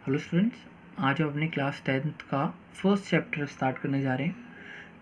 Hello students, आज हम अपने क्लास 10th का फर्स्ट चैप्टर स्टार्ट करने जा रहे हैं,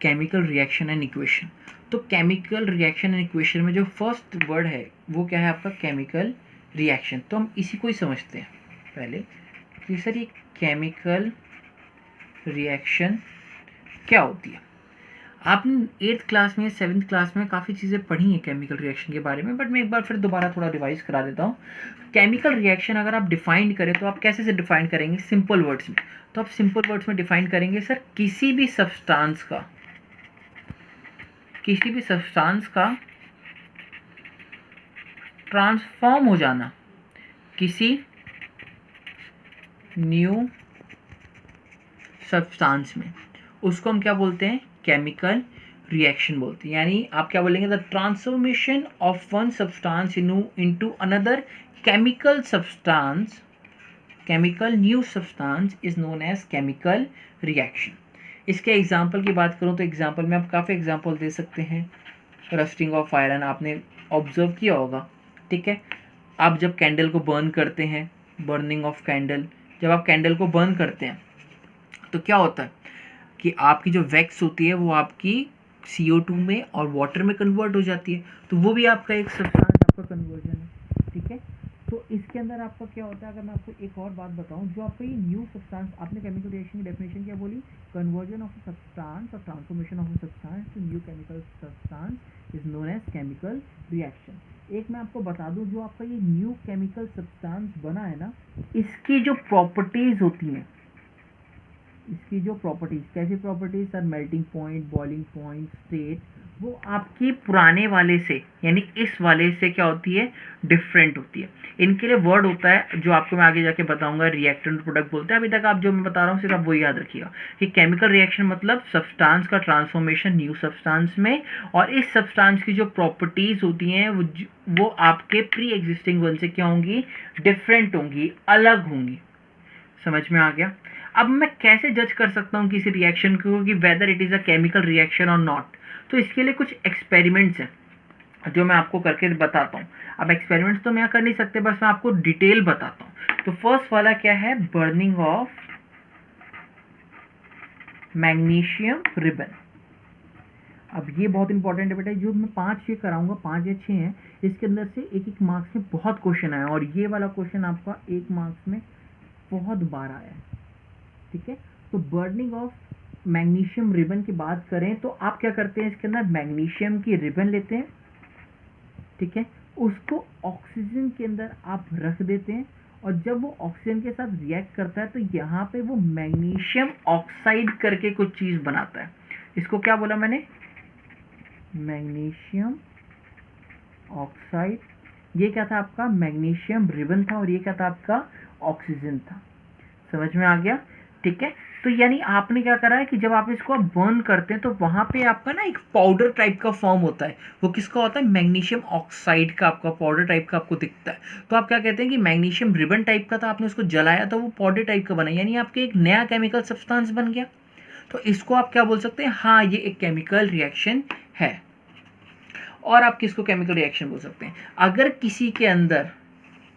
केमिकल रिएक्शन एंड इक्वेशन। तो केमिकल रिएक्शन एंड इक्वेशन में जो फर्स्ट वर्ड है वो क्या है आपका, केमिकल रिएक्शन। तो हम इसी को ही समझते हैं पहले कि सर ये केमिकल रिएक्शन क्या होती है। आपने 8th क्लास में 7th क्लास में काफ़ी चीज़ें पढ़ी हैं केमिकल रिएक्शन के बारे में, बट मैं एक बार फिर दोबारा थोड़ा रिवाइज करा देता हूँ। केमिकल रिएक्शन अगर आप डिफाइन करें तो आप कैसे से डिफाइन करेंगे, सिंपल वर्ड्स में। तो आप सिंपल वर्ड्स में डिफाइन करेंगे सर, किसी भी सब्सटेंस का ट्रांसफॉर्म हो जाना किसी न्यू सब्सटेंस में, उसको हम क्या बोलते हैं, केमिकल रिएक्शन बोलते हैं। यानी आप क्या बोलेंगे, the transformation of one substance into another chemical substance, chemical new substance is known as chemical reaction. इसके एग्जाम्पल की बात करूँ तो एग्जाम्पल में आप काफ़ी एग्जाम्पल दे सकते हैं। रस्टिंग ऑफ आयरन आपने ऑब्जर्व किया होगा, ठीक है। आप जब कैंडल को बर्न करते हैं, बर्निंग ऑफ कैंडल, जब आप कैंडल को बर्न करते हैं तो क्या होता है कि आपकी जो वैक्स होती है वो आपकी CO2 में और वाटर में कन्वर्ट हो जाती है, तो वो भी आपका एक सब्सटेंस आपका कन्वर्जन है, ठीक है। तो इसके अंदर आपका क्या होता है, अगर मैं आपको एक और बात बताऊं, जो आपका ये न्यू सब्सटेंस, आपने केमिकल रिएक्शन की डेफिनेशन क्या बोली, कन्वर्जन ऑफ अ सब्सटेंस और transformation of a substance to new chemical substance is known as chemical reaction. एक मैं आपको बता दूं, जो आपका ये न्यू केमिकल सब्सटेंस बना है ना, इसकी जो प्रॉपर्टीज होती हैं, इसकी जो प्रॉपर्टीज, कैसी properties sir, melting point, boiling point, state, वो आपकी पुराने वाले से यानी इस वाले से क्या होती है, डिफरेंट होती है। इनके लिए वर्ड होता है जो आपको मैं आगे जाके बताऊंगा, रिएक्टेंट प्रोडक्ट बोलते हैं। अभी तक आप जो मैं बता रहा हूँ सिर्फ आप वो याद रखिएगा कि केमिकल रिएक्शन मतलब सब्सटेंस का ट्रांसफॉर्मेशन न्यू सब्सटेंस में, और इस सब्सटेंस की जो प्रॉपर्टीज होती हैं वो आपके प्री एग्जिस्टिंग वन से क्या होंगी, डिफरेंट होंगी, अलग होंगी। समझ में आ गया। अब मैं कैसे जज कर सकता हूँ किसी रिएक्शन को कि whether it is a chemical reaction और नॉट। तो इसके लिए कुछ एक्सपेरिमेंट्स हैं जो मैं आपको करके बताता हूँ। अब एक्सपेरिमेंट्स तो मैं कर नहीं सकते, बस मैं आपको डिटेल बताता हूँ। तो फर्स्ट वाला क्या है, बर्निंग ऑफ मैग्नीशियम रिबन। अब ये बहुत इंपॉर्टेंट है बेटा, जो मैं 5 ये कराऊंगा, 5 या 6 हैं, इसके अंदर से एक एक मार्क्स में बहुत क्वेश्चन आया, और ये वाला क्वेश्चन आपका 1 मार्क्स में बहुत बार आया है, ठीक है। तो बर्निंग ऑफ मैग्नीशियम रिबन की बात करें तो आप क्या करते हैं, इसके अंदर मैग्नीशियम की रिबन लेते हैं, ठीक है, उसको ऑक्सीजन के अंदर आप रख देते हैं, और जब वो ऑक्सीजन के साथ रिएक्ट करता है तो यहाँ पे वो मैग्नीशियम ऑक्साइड करके कुछ चीज़ बनाता है। इसको क्या बोला मैंने, मैग्नीशियम ऑक्साइड। ये क्या था आपका, मैग्नीशियम रिबन था, और ये क्या था आपका, ऑक्सीजन था। समझ में आ गया, ठीक है। तो यानी आपने क्या करा है कि जब आप इसको बर्न करते हैं तो वहां पे आपका ना एक पाउडर टाइप का फॉर्म होता है, वो किसका होता है, मैग्नीशियम ऑक्साइड का, आपका पाउडर टाइप का आपको दिखता है। तो आप क्या कहते हैं कि मैग्नीशियम रिबन टाइप का था, आपने उसको जलाया तो वो पाउडर टाइप का बना, यानी आपके एक नया केमिकल सब्सटेंस बन गया। तो इसको आप क्या बोल सकते हैं, हाँ ये एक केमिकल रिएक्शन है। और आप किसको केमिकल रिएक्शन बोल सकते हैं, अगर किसी के अंदर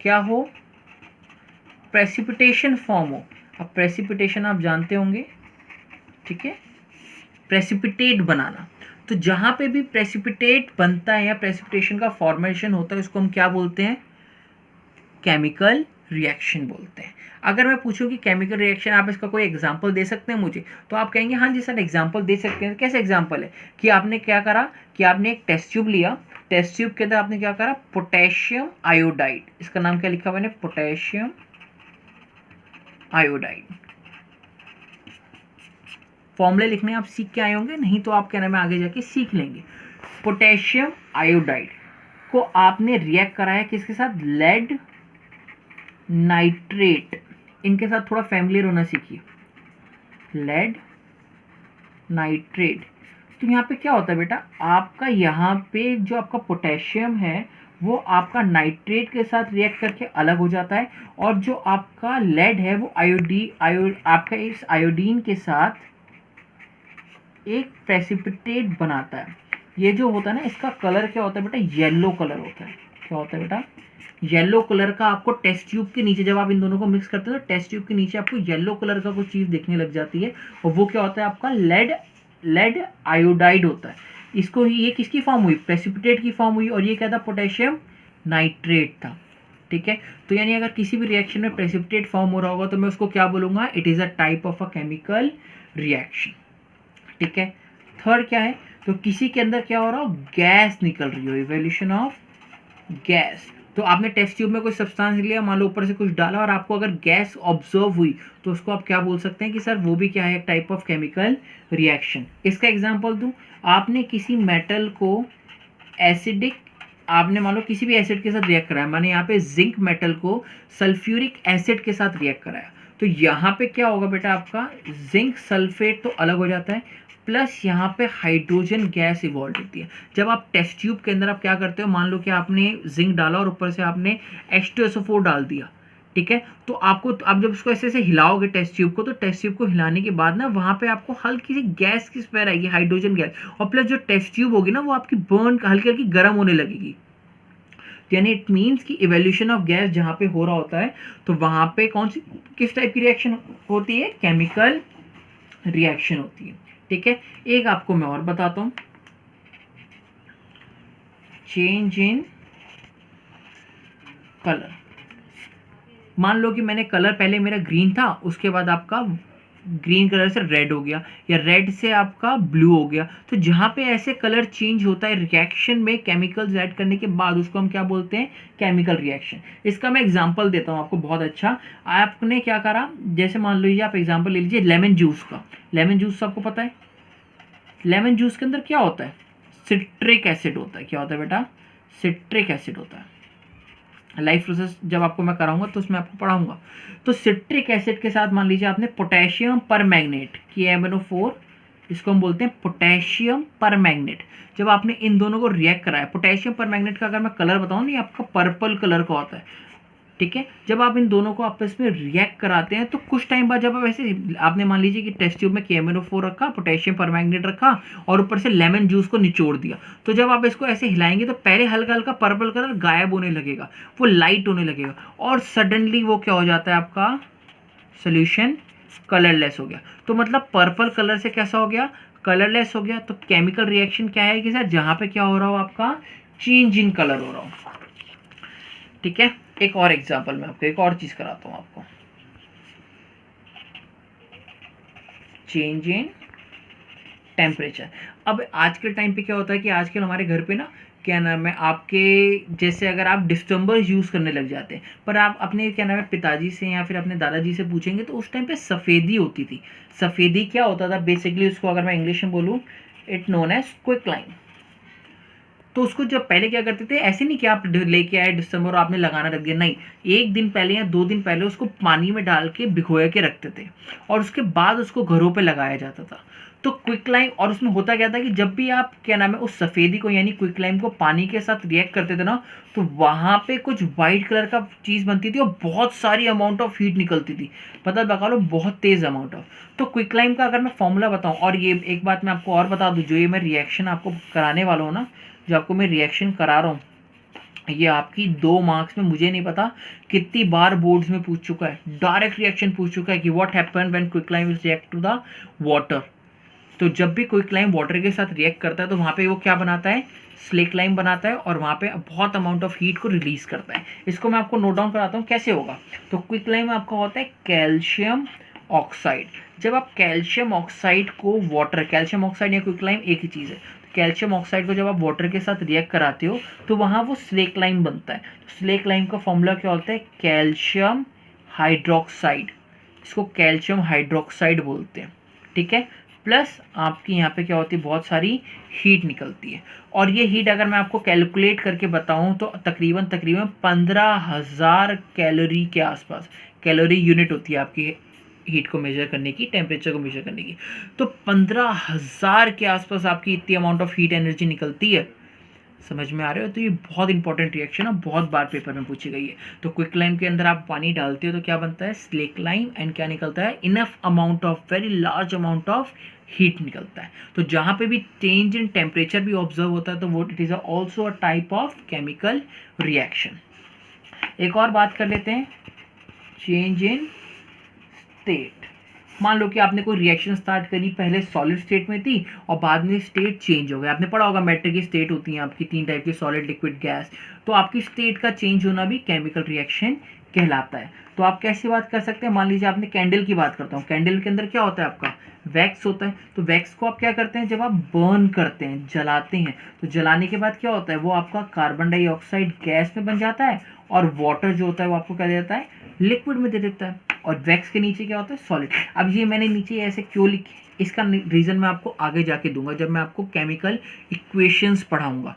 क्या हो, प्रेसिपिटेशन फॉर्म हो। अब प्रेसिपिटेशन आप जानते होंगे, ठीक है, प्रेसिपिटेट बनाना। तो जहां पे भी प्रेसिपिटेट बनता है या प्रेसिपिटेशन का फॉर्मेशन होता है, उसको हम क्या बोलते हैं, केमिकल रिएक्शन बोलते हैं। अगर मैं पूछूं कि केमिकल रिएक्शन, आप इसका कोई एग्जांपल दे सकते हैं मुझे, तो आप कहेंगे हाँ जी सर एग्जांपल दे सकते हैं। कैसे एग्जांपल है कि आपने क्या करा कि आपने एक टेस्ट ट्यूब लिया, टेस्ट ट्यूब के अंदर आपने क्या करा, पोटेशियम आयोडाइड, इसका नाम क्या लिखा हुआ है, पोटेशियम आयोडाइड। फॉर्मूले लिखने आप सीख के आए होंगे, नहीं तो आप कहना में आगे जाके सीख लेंगे। पोटेशियम आयोडाइड को आपने रिएक्ट कराया किसके साथ, लेड नाइट्रेट। इनके साथ थोड़ा फैमिलियर होना सीखिए, लेड नाइट्रेट। तो यहाँ पे क्या होता है बेटा, आपका यहाँ पे जो आपका पोटेशियम है वो आपका नाइट्रेट के साथ रिएक्ट करके अलग हो जाता है, और जो आपका लेड है वो आपका इस आयोडीन के साथ एक प्रेसिपिटेट बनाता है। ये जो होता है ना, इसका कलर क्या होता है बेटा, येलो कलर होता है, क्या होता है बेटा, येलो कलर का आपको टेस्ट ट्यूब के नीचे, जब आप इन दोनों को मिक्स करते हो तो टेस्ट ट्यूब के नीचे आपको येलो कलर का कुछ चीज़ देखने लग जाती है, और वो क्या होता है आपका लेड आयोडाइड होता है। इसको ये किसकी फॉर्म हुई, प्रेसिपिटेट की फॉर्म हुई, और ये क्या था, पोटेशियम नाइट्रेट था। ठीक है, तो यानी अगर किसी भी रिएक्शन में प्रेसिपिटेट फॉर्म हो रहा होगा तो मैं उसको क्या बोलूँगा, it is a type of a chemical reaction. ठीक है, थर्ड क्या है, तो किसी के अंदर क्या हो रहा हो, गैस निकल रही हो, इवोल्यूशन ऑफ गैस। तो आपने टेस्ट ट्यूब में कोई सब्सटेंस लिया, मान लो ऊपर से कुछ डाला और आपको अगर गैस ऑब्जर्व हुई तो उसको आप क्या बोल सकते हैं कि सर वो भी क्या है, एक टाइप ऑफ केमिकल रिएक्शन। इसका एग्जांपल दूं, आपने किसी मेटल को एसिडिक, आपने मान लो किसी भी एसिड के साथ रिएक्ट कराया, माने यहाँ पे जिंक मेटल को सल्फ्यूरिक एसिड के साथ रिएक्ट कराया, तो यहाँ पे क्या होगा बेटा, आपका जिंक सल्फेट तो अलग हो जाता है, प्लस यहाँ पे हाइड्रोजन गैस इवॉल्व होती है। जब आप टेस्ट ट्यूब के अंदर आप क्या करते हो, मान लो कि आपने जिंक डाला और ऊपर से आपने H2SO4 डाल दिया, ठीक है, तो आपको, आप जब उसको ऐसे ऐसे हिलाओगे टेस्ट ट्यूब को, तो टेस्ट ट्यूब को हिलाने के बाद ना वहाँ पे आपको हल्की सी गैस की स्मेल आएगी, हाइड्रोजन गैस, और प्लस जो टेस्ट ट्यूब होगी ना वो आपकी बर्न हल्की हल्की गर्म होने लगेगी। यानी इट मीन्स कि इवोल्यूशन ऑफ गैस जहाँ पे हो रहा होता है तो वहाँ पे कौन सी, किस टाइप की रिएक्शन होती है, केमिकल रिएक्शन होती है। ठीक है, एक आपको मैं और बताता हूँ, चेंज इन कलर। मान लो कि मैंने कलर, पहले मेरा ग्रीन था, उसके बाद आपका ग्रीन कलर से रेड हो गया, या रेड से आपका ब्लू हो गया, तो जहाँ पे ऐसे कलर चेंज होता है रिएक्शन में केमिकल्स ऐड करने के बाद, उसको हम क्या बोलते हैं, केमिकल रिएक्शन। इसका मैं एग्जांपल देता हूँ आपको बहुत अच्छा। आपने क्या करा, जैसे मान लीजिए आप एग्जांपल ले लीजिए लेमन जूस का। लेमन जूस आपको पता है, लेमन जूस के अंदर क्या होता है, सिट्रिक एसिड होता है। क्या होता है बेटा, सिट्रिक एसिड होता है। लाइफ प्रोसेस जब आपको मैं कराऊंगा तो उसमें आपको पढ़ाऊंगा। तो सिट्रिक एसिड के साथ मान लीजिए आपने पोटेशियम परमैंगनेट की MnO4, इसको हम बोलते हैं पोटेशियम परमैंगनेट। जब आपने इन दोनों को रिएक्ट कराया, पोटेशियम परमैंगनेट का अगर मैं कलर बताऊं नहीं, आपका पर्पल कलर का होता है। ठीक है, जब आप इन दोनों को आपस में रिएक्ट कराते हैं तो कुछ टाइम बाद, जब आप ऐसे, आपने मान लीजिए कि टेस्ट ट्यूब में KMnO4 रखा, पोटेशियम परमैंगनेट रखा और ऊपर से लेमन जूस को निचोड़ दिया, तो जब आप इसको ऐसे हिलाएंगे तो पहले हल्का हल्का पर्पल कलर गायब होने लगेगा, वो लाइट होने लगेगा, और सडनली वो क्या हो जाता है, आपका सोल्यूशन कलरलेस हो गया। तो मतलब पर्पल कलर से कैसा हो गया, कलरलेस हो गया। तो केमिकल रिएक्शन क्या है कि सर जहाँ पे क्या हो रहा हो, आपका चेंज इन कलर हो रहा हो। ठीक है, एक और एग्जांपल मैं आपको एक और चीज कराता हूं आपको, चेंज इन टेम्परेचर। अब आज के टाइम पे क्या होता है कि आजकल हमारे घर पे ना, क्या नाम है, आपके जैसे अगर आप डिस्टेंबर यूज़ करने लग जाते हैं, पर आप अपने क्या नाम है पिताजी से या फिर अपने दादाजी से पूछेंगे तो उस टाइम पे सफ़ेदी होती थी। सफ़ेदी क्या होता था बेसिकली, उसको अगर मैं इंग्लिश में बोलूँ, इट नोन एज क्विकलाइन। तो उसको जब पहले क्या करते थे, ऐसे नहीं कि आप लेके आए दिसंबर और आपने लगाना रख दिया, नहीं, एक दिन पहले या 2 दिन पहले उसको पानी में डाल के भिगोए के रखते थे और उसके बाद उसको घरों पे लगाया जाता था। तो क्विकलाइम, और उसमें होता क्या था कि जब भी आप क्या नाम है उस सफ़ेदी को यानी क्विकलाइम को पानी के साथ रिएक्ट करते थे ना, तो वहाँ पे कुछ वाइट कलर का चीज़ बनती थी और बहुत सारी अमाउंट ऑफ हीट निकलती थी, पता बता लो बहुत तेज़ अमाउंट ऑफ। तो क्विकलाइम का अगर मैं फॉर्मूला बताऊँ, और ये एक बात मैं आपको और बता दूँ, जो ये मैं रिएक्शन आपको कराने वाला हूँ ना, जो आपको मैं रिएक्शन करा रहा हूँ, ये आपकी 2 मार्क्स में मुझे नहीं पता कितनी बार बोर्ड्स में पूछ चुका है, डायरेक्ट रिएक्शन पूछ चुका है कि what happen when quicklime is react to the water. तो जब भी क्विकलाइम वाटर के साथ रिएक्ट करता है तो वहाँ पे वो क्या बनाता है, स्लेकलाइम बनाता है, और वहाँ पे बहुत अमाउंट ऑफ हीट को रिलीज करता है। इसको मैं आपको नोट डाउन कराता हूँ कैसे होगा। तो क्विकलाइम आपका होता है कैल्शियम ऑक्साइड। जब आप कैल्शियम ऑक्साइड को वाटर, कैल्शियम ऑक्साइड या क्विकलाइम एक ही चीज़ है, कैल्शियम ऑक्साइड को जब आप वाटर के साथ रिएक्ट कराते हो तो वहाँ वो स्लेक लाइम बनता है। तो स्लेक लाइम का फॉर्मूला क्या होता है, कैल्शियम हाइड्रोक्साइड, इसको कैल्शियम हाइड्रोक्साइड बोलते हैं। ठीक है, प्लस आपकी यहाँ पे क्या होती है, बहुत सारी हीट निकलती है, और ये हीट अगर मैं आपको कैलकुलेट करके बताऊँ तो तकरीबन 15,000 कैलोरी के आसपास, कैलोरी यूनिट होती है आपकी हीट को मेजर करने की, टेम्परेचर को मेजर करने की। तो 15,000 के आसपास आपकी इतनी अमाउंट ऑफ हीट एनर्जी निकलती है। समझ में आ रहे हो, तो ये बहुत इंपॉर्टेंट रिएक्शन है, बहुत बार पेपर में पूछी गई है। तो क्विकलाइम के अंदर आप पानी डालते हो तो क्या बनता है, स्लेकलाइम, एंड क्या निकलता है, enough amount of, very large amount of heat निकलता है। तो जहाँ पे भी चेंज इन टेम्परेचर भी ऑब्जर्व होता है तो वो it is also a type of chemical reaction. एक और बात कर लेते हैं, चेंज इन स्टेट। मान लो कि आपने कोई रिएक्शन स्टार्ट करी, पहले सॉलिड स्टेट में थी और बाद में स्टेट चेंज हो गया। आपने पढ़ा होगा मैट्रिक की स्टेट होती है आपकी 3 टाइप की, सॉलिड, लिक्विड, गैस। तो आपकी स्टेट का चेंज होना भी केमिकल रिएक्शन कहलाता है। तो आप कैसी बात कर सकते हैं, मान लीजिए आपने कैंडल की बात करता हूँ, कैंडल के अंदर क्या होता है आपका वैक्स होता है। तो वैक्स को आप क्या करते हैं, जब आप बर्न करते हैं, जलाते हैं, तो जलाने के बाद क्या होता है, वो आपका कार्बन डाइऑक्साइड गैस में बन जाता है और वाटर जो होता है वो आपको क्या देता है, लिक्विड में दे देता है। और वैक्स के नीचे क्या होता है, सॉलिड। अब ये मैंने नीचे ऐसे क्यों लिखे, इसका रीज़न मैं आपको आगे जाके दूंगा जब मैं आपको केमिकल इक्वेशंस पढ़ाऊंगा,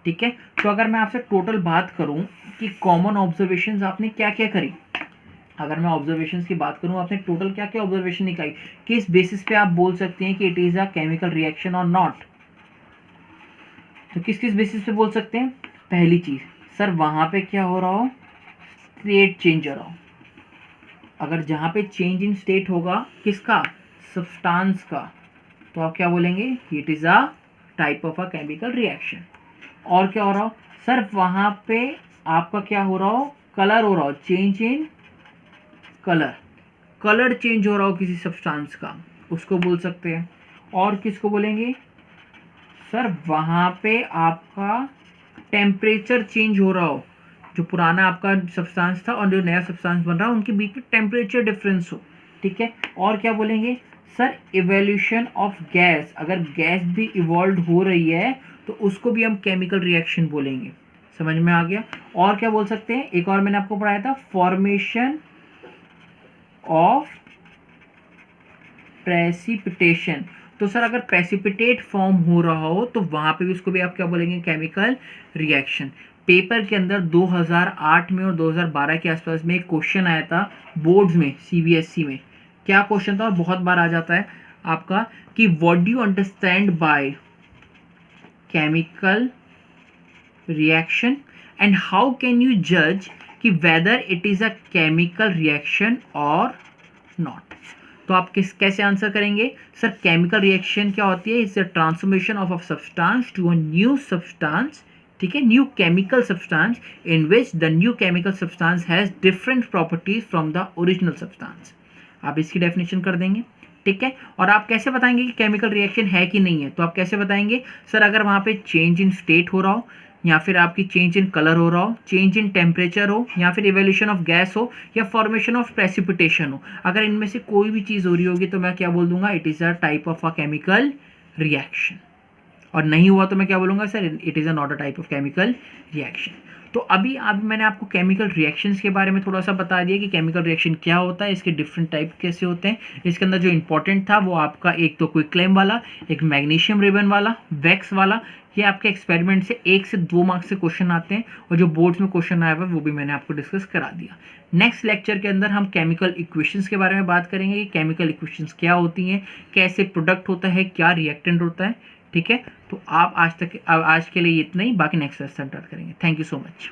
ठीक है। तो अगर मैं आपसे टोटल बात करूं कि कॉमन ऑब्जर्वेशंस आपने क्या क्या करी, अगर मैं ऑब्जर्वेशंस की बात करूं, आपने टोटल क्या क्या ऑब्जर्वेशन निकाली, किस बेसिस पे आप बोल सकते हैं कि it is a chemical reaction और नॉट। तो किस किस बेसिस पे बोल सकते हैं, पहली चीज़, सर वहाँ पे क्या हो रहा हो, स्टेट चेंज हो रहा हो। अगर जहाँ पे चेंज इन स्टेट होगा किसका, सब्सटेंस का, तो आप क्या बोलेंगे, it is a type of a chemical reaction. और क्या हो रहा हो, सर वहाँ पे आपका क्या हो रहा हो, कलर हो रहा हो, change in colour, colour change हो रहा हो किसी सब्सटेंस का, उसको बोल सकते हैं। और किसको बोलेंगे, सर वहाँ पे आपका टेम्परेचर चेंज हो रहा हो, जो पुराना आपका सब्सटेंस था और जो नया सब्सटेंस बन रहा है उनके बीच में टेम्परेचर डिफरेंस हो, ठीक है। और क्या बोलेंगे, सर इवोल्यूशन ऑफ गैस, अगर गैस भी इवॉल्व हो रही है तो उसको भी हम केमिकल रिएक्शन बोलेंगे। समझ में आ गया। और क्या बोल सकते हैं, एक और मैंने आपको पढ़ाया था, फॉर्मेशन ऑफ प्रेसिपिटेशन। तो सर अगर प्रेसिपिटेट फॉर्म हो रहा हो तो वहाँ पे भी उसको भी आप क्या बोलेंगे, केमिकल रिएक्शन। पेपर के अंदर 2008 में और 2012 के आसपास में एक क्वेश्चन आया था बोर्ड्स में, सीबीएसई में। क्या क्वेश्चन था, और बहुत बार आ जाता है आपका, कि what do you understand by chemical reaction and how can you जज कि whether it is a chemical reaction और नॉट। तो आप कैसे आंसर करेंगे, सर केमिकल रिएक्शन क्या होती है, it's the transformation of a substance to a new substance, ठीक है, new chemical substance in which the new chemical substance has different properties from the original substance. आप इसकी डेफिनेशन कर देंगे, ठीक है। और आप कैसे बताएंगे कि केमिकल रिएक्शन है कि नहीं है, तो आप कैसे बताएंगे, सर अगर वहाँ पे चेंज इन स्टेट हो रहा हो, या फिर आपकी चेंज इन कलर हो रहा हो, चेंज इन टेम्परेचर हो, या फिर इवोल्यूशन ऑफ गैस हो, या फॉर्मेशन ऑफ प्रेसिपिटेशन हो, अगर इनमें से कोई भी चीज़ हो रही होगी तो मैं क्या बोल दूंगा, it is a type of a chemical reaction. और नहीं हुआ तो मैं क्या बोलूँगा, sir it is a not a type of chemical reaction. तो अभी मैंने आपको केमिकल रिएक्शंस के बारे में थोड़ा सा बता दिया कि केमिकल रिएक्शन क्या होता है, इसके डिफरेंट टाइप कैसे होते हैं। इसके अंदर जो इंपॉर्टेंट था वो आपका एक तो क्विकलेम वाला, एक मैग्नीशियम रिबन वाला, वैक्स वाला। ये आपके एक्सपेरिमेंट से 1 से 2 मार्क्स से क्वेश्चन आते हैं, और जो बोर्ड्स में क्वेश्चन आया हुआ वो भी मैंने आपको डिस्कस करा दिया। नेक्स्ट लेक्चर के अंदर हम केमिकल इक्वेशंस के बारे में बात करेंगे कि केमिकल इक्वेशंस क्या होती हैं, कैसे प्रोडक्ट होता है, क्या रिएक्टेंट होता है, ठीक है। तो आप आज के लिए इतना ही, बाकी नेक्स्ट लेक्चर स्टार्ट करेंगे। Thank you so much.